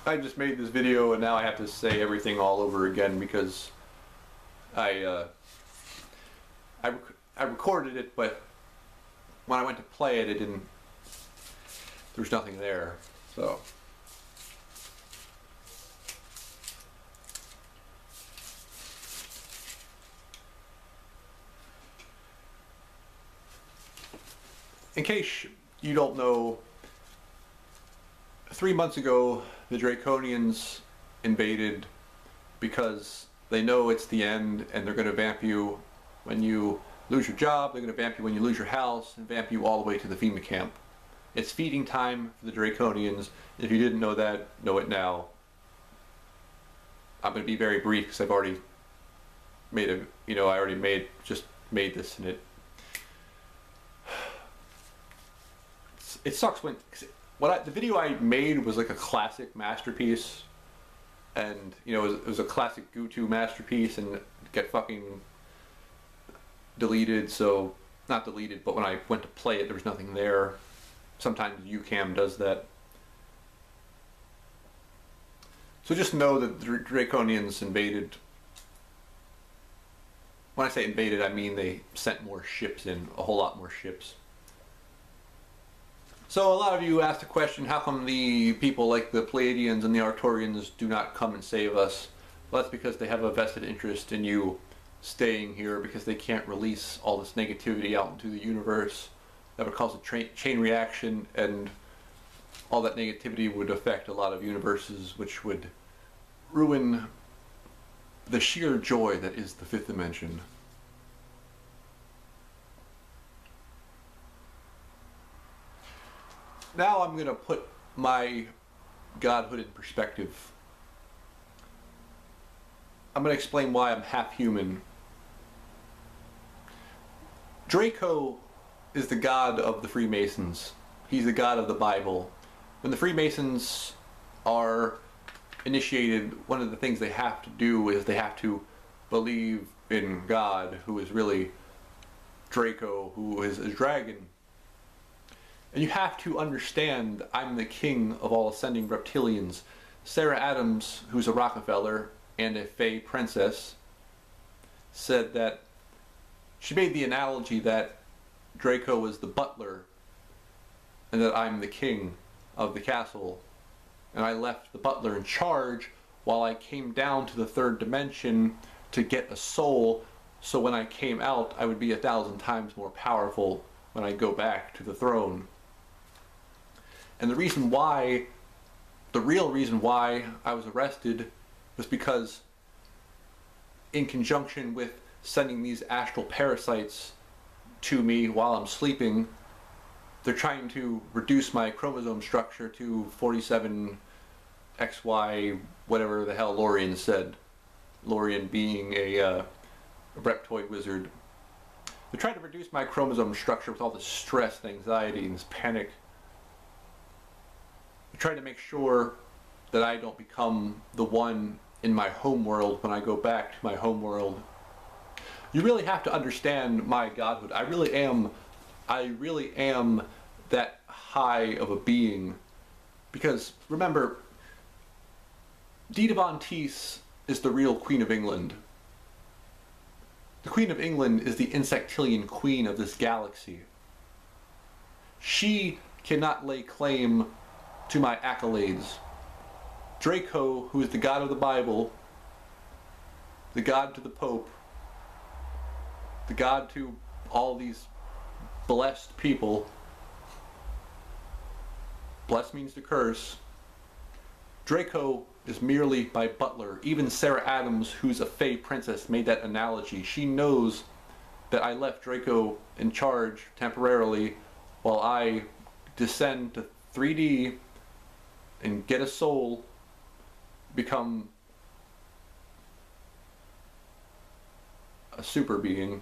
I just made this video and now I have to say everything all over again because I I, rec I recorded it, but when I went to play it, it didn't. There was nothing there. So. In case you don't know, 3 months ago the Draconians invaded because they know it's the end and they're going to vamp you when you lose your job, they're going to vamp you when you lose your house, and vamp you all the way to the FEMA camp. It's feeding time for the Draconians. If you didn't know that, know it now. I'm going to be very brief because I've already made a, I already made this, and it sucks when, the video I made was like a classic masterpiece, and it was a classic Godhood masterpiece, and get fucking deleted. So not deleted, but when I went to play it, there was nothing there. Sometimes UCam does that. So just know that the Draconians invaded. When I say invaded, I mean they sent more ships in, a whole lot more ships. So a lot of you asked the question, how come the people like the Pleiadians and the Arcturians do not come and save us? Well, that's because they have a vested interest in you staying here, because they can't release all this negativity out into the universe. That would cause a chain reaction, and all that negativity would affect a lot of universes, which would ruin the sheer joy that is the fifth dimension. Now I'm going to put my godhood in perspective. I'm going to explain why I'm half human. Draco is the god of the Freemasons. He's the god of the Bible. When the Freemasons are initiated, one of the things they have to do is they have to believe in God, who is really Draco, who is a dragon. And you have to understand, I'm the king of all ascending reptilians. Sarah Adams, who's a Rockefeller and a Fey princess, said that she made the analogy that Draco was the butler and that I'm the king of the castle. And I left the butler in charge while I came down to the third dimension to get a soul, so when I came out I would be 1,000 times more powerful when I go back to the throne. And the reason why, the real reason why I was arrested was because, in conjunction with sending these astral parasites to me while I'm sleeping, they're trying to reduce my chromosome structure to 47 XY, whatever the hell Lorien said. Lorien being a reptoid wizard. They're trying to reduce my chromosome structure with all this stress and anxiety and this panic. They're trying to make sure that I don't become the one in my home world when I go back to my home world. You really have to understand my godhood. I really am that high of a being. Because remember, Dita Von Teese is the real Queen of England. The Queen of England is the insectilian queen of this galaxy. She cannot lay claim to my accolades. Draco, who is the god of the Bible, the god to the Pope, the god to all these blessed people. Blessed means to curse. Draco is merely my butler. Even Sarah Adams, who's a Fey princess, made that analogy. She knows that I left Draco in charge temporarily while I descend to 3D and get a soul, become a super being,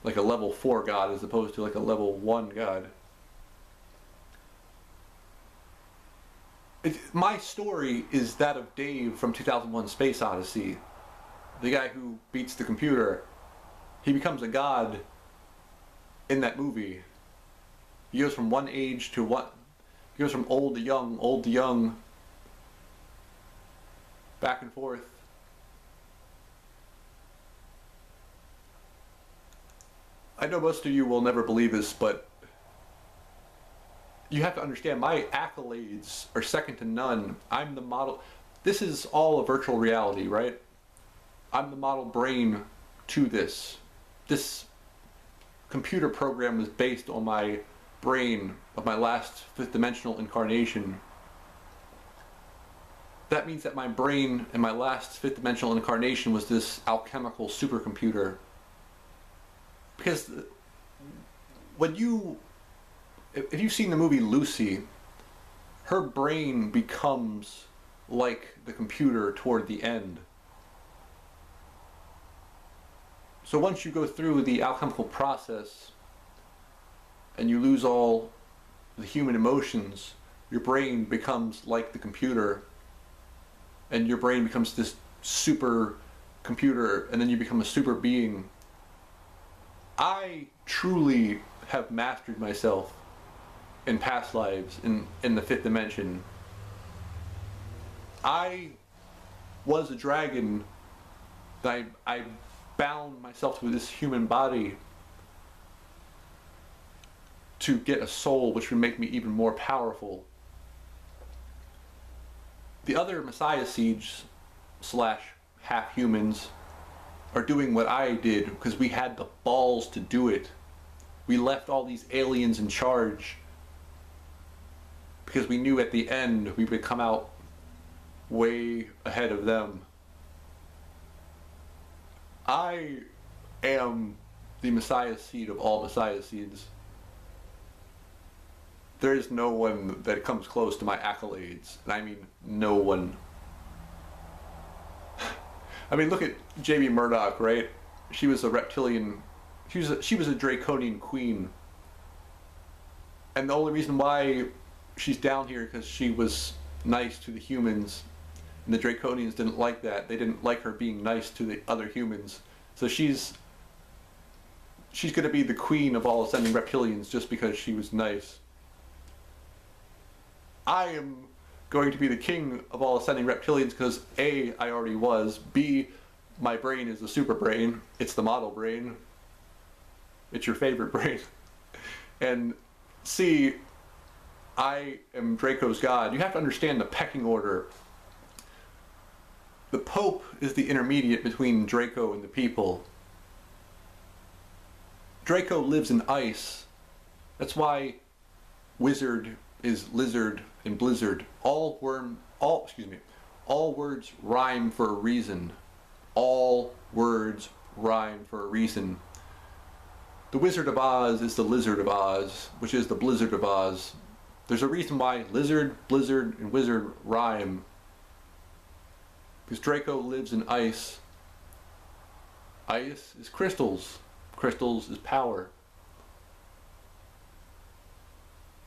like a level 4 god as opposed to like a level 1 god. My story is that of Dave from 2001 Space Odyssey. The guy who beats the computer. He becomes a god in that movie. He goes from one age to one. He goes from old to young, old to young. back and forth. I know most of you will never believe this, but you have to understand my accolades are second to none. I'm the model. This is all a virtual reality, right? I'm the model brain to this. This computer program is based on my brain of my last fifth dimensional incarnation. That means that my brain in my last fifth dimensional incarnation was this alchemical supercomputer. Because when if you've seen the movie Lucy, her brain becomes like the computer toward the end. So once you go through the alchemical process and you lose all the human emotions, your brain becomes like the computer, and your brain becomes this super computer, and then you become a super being. I truly have mastered myself in past lives in the fifth dimension. I was a dragon. I bound myself to this human body to get a soul which would make me even more powerful. The other Messiah seeds / half humans are doing what I did because we had the balls to do it. We left all these aliens in charge because we knew at the end we would come out way ahead of them. I am the Messiah seed of all Messiah seeds. There is no one that comes close to my accolades, and I mean no one. I mean, look at Jamie Murdoch, right? She was a reptilian. She was a draconian queen, and the only reason why she's down here because she was nice to the humans, and the draconians didn't like that. They didn't like her being nice to the other humans, so she's going to be the queen of all ascending reptilians just because she was nice. I am going to be the king of all ascending reptilians because A, I already was, B, my brain is the super brain, it's the model brain, it's your favorite brain, and C, I am Draco's god. You have to understand the pecking order. The Pope is the intermediate between Draco and the people. Draco lives in ice. That's why wizard is lizard and blizzard. All words rhyme for a reason. All words rhyme for a reason. The Wizard of Oz is the Lizard of Oz, which is the Blizzard of Oz. There's a reason why lizard, blizzard, and wizard rhyme. Because Draco lives in ice. Ice is crystals. Crystals is power.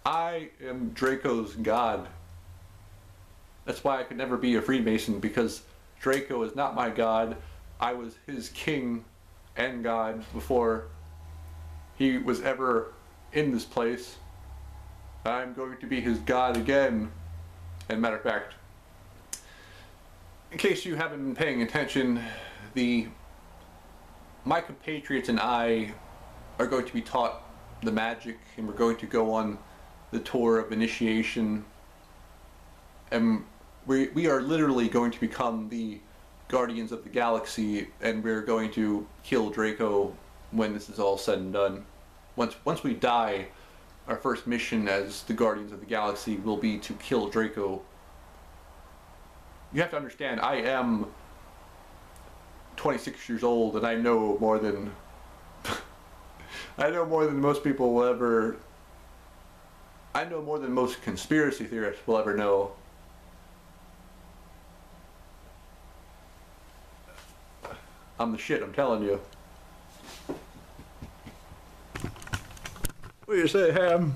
I am Draco's god. That's why I could never be a Freemason, because Draco is not my god. I was his king and god before he was ever in this place. I'm going to be his god again. And matter of fact, in case you haven't been paying attention, my compatriots and I are going to be taught the magic, and we're going to go on the tour of initiation, and we are literally going to become the guardians of the galaxy, and we're going to kill Draco when this is all said and done. Once we die, our first mission as the guardians of the galaxy will be to kill Draco. You have to understand, I am 26 years old, and I know more than I know more than most people will ever. I know more than most conspiracy theorists will ever know. I'm the shit, I'm telling you. What do you say, Ham?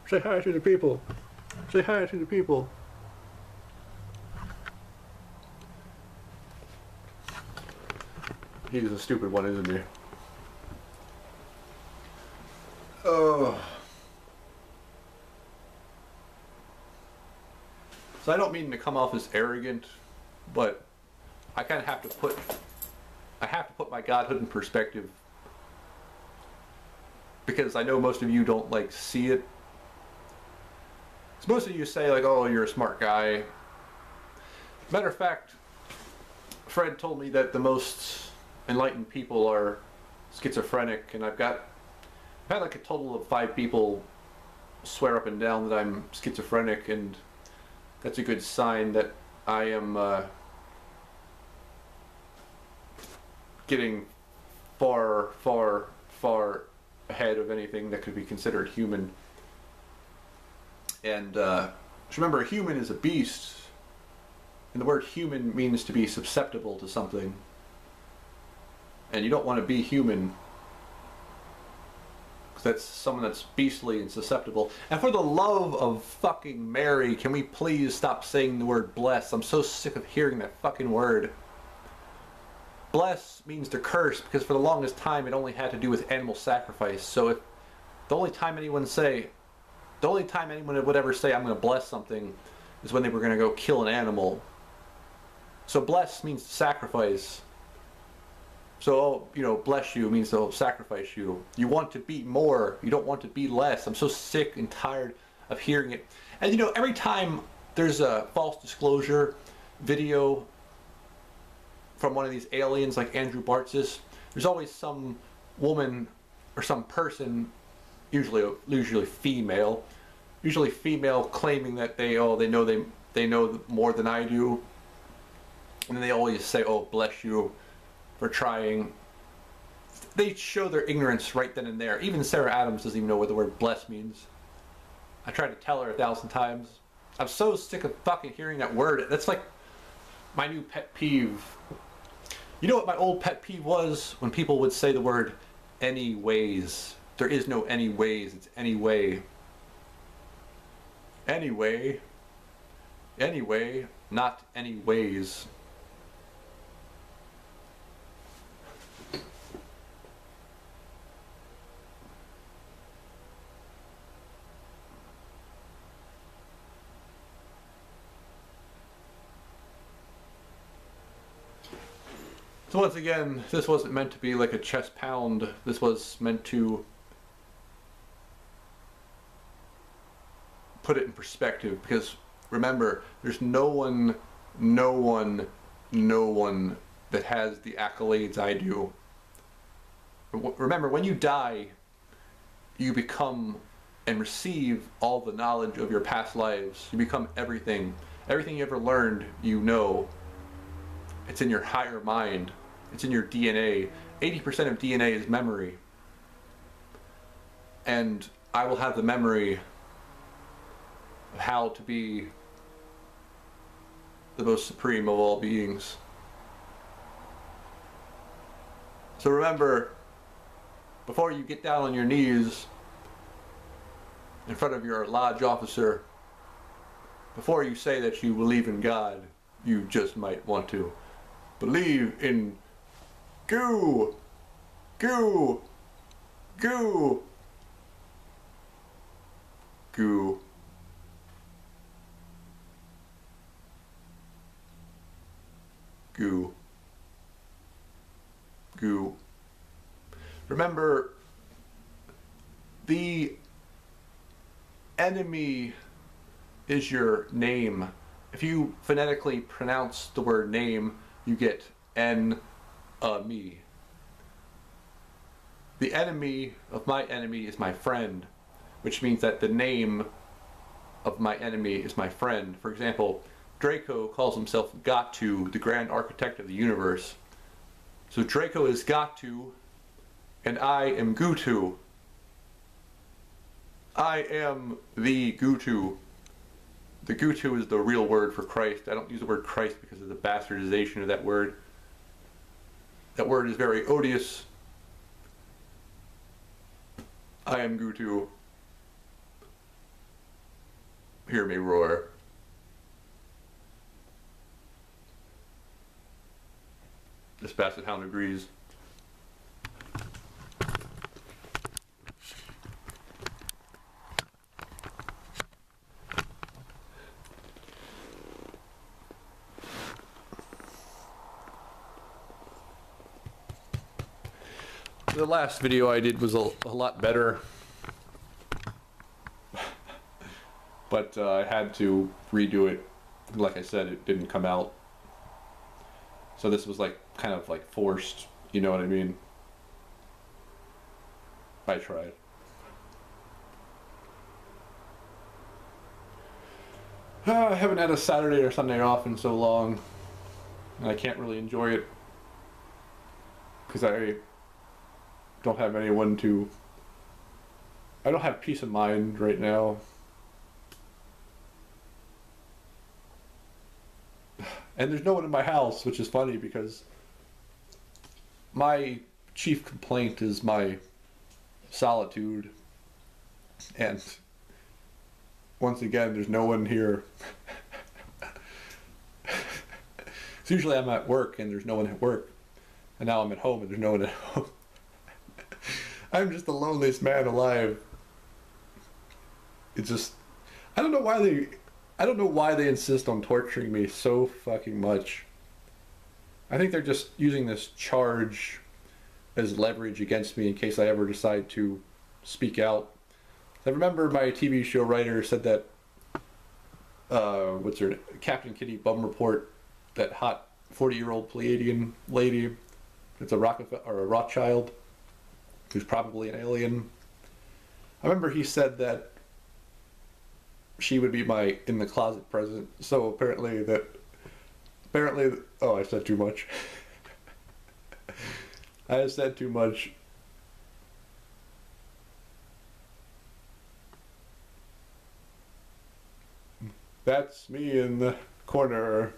Say hi to the people. Say hi to the people. He's a stupid one, isn't he? Oh. So I don't mean to come off as arrogant, but I kind of have to put my godhood in perspective, because I know most of you don't like see it. So most of you say like, "Oh, you're a smart guy." Matter of fact, Fred told me that the most enlightened people are schizophrenic, and I've had like a total of 5 people swear up and down that I'm schizophrenic, and that's a good sign that I am getting far, far, far ahead of anything that could be considered human. And just remember, a human is a beast, and the word human means to be susceptible to something. And you don't want to be human, because that's someone that's beastly and susceptible. And for the love of fucking Mary, can we please stop saying the word bless? I'm so sick of hearing that fucking word. Bless means to curse, because for the longest time it only had to do with animal sacrifice. So if the only time anyone would ever say I'm going to bless something is when they were going to go kill an animal. So bless means to sacrifice. So, you know, bless you means to sacrifice you. You want to be more. You don't want to be less. I'm so sick and tired of hearing it. And you know, every time there's a false disclosure video from one of these aliens like Andrew Bartzis, there's always some woman or some person, usually female, claiming that they know more than I do. And then they always say, "Oh, bless you for trying." They show their ignorance right then and there. Even Sarah Adams doesn't even know what the word bless means. I tried to tell her 1,000 times. I'm so sick of fucking hearing that word. That's like my new pet peeve. You know what my old pet peeve was? When people would say the word anyways. There is no anyways, it's anyway. Anyway, not anyways. So once again, this wasn't meant to be like a chest pound. This was meant to put it in perspective, because remember, there's no one that has the accolades I do. Remember, when you die, you become and receive all the knowledge of your past lives. You become everything. Everything you ever learned, you know. It's in your higher mind. It's in your DNA. 80% of DNA is memory. And I will have the memory of how to be the most supreme of all beings. So remember, before you get down on your knees in front of your lodge officer, before you say that you believe in God, you just might want to believe in goo, goo, goo, goo. Goo. Goo. Remember, the enemy is your name. If you phonetically pronounce the word name, you get me. The enemy of my enemy is my friend, which means that the name of my enemy is my friend. For example, Draco calls himself Godhood, the grand architect of the universe. So Draco is Godhood, and I am Gutu. I am the Gutu. The Gutu is the real word for Christ. I don't use the word Christ because of the bastardization of that word. That word is very odious. I am Gutu. Hear me roar. This bastard hound agrees. the last video I did was a lot better. But I had to redo it. Like I said, it didn't come out. So this was like kind of like forced, you know what I mean? I tried. I haven't had a Saturday or Sunday off in so long, and I can't really enjoy it because I don't have anyone to. I don't have peace of mind right now. And there's no one in my house, which is funny because my chief complaint is my solitude. And once again, there's no one here. So usually I'm at work and there's no one at work. And now I'm at home and there's no one at home. I'm just the loneliest man alive. It's just, I don't know why they insist on torturing me so fucking much. I think they're just using this charge as leverage against me in case I ever decide to speak out. I remember my TV show writer said that, what's her name? Captain Kitty Bum Report, that hot 40-year-old Pleiadian lady, it's a Rockefeller or a Rothschild, who's probably an alien. I remember he said that she would be my in the closet present. So apparently, oh, I said too much. I said too much. That's me in the corner.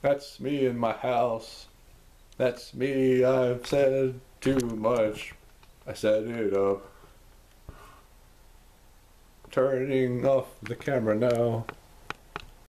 That's me in my house. That's me, I've said too much. I set it up. Turning off the camera now.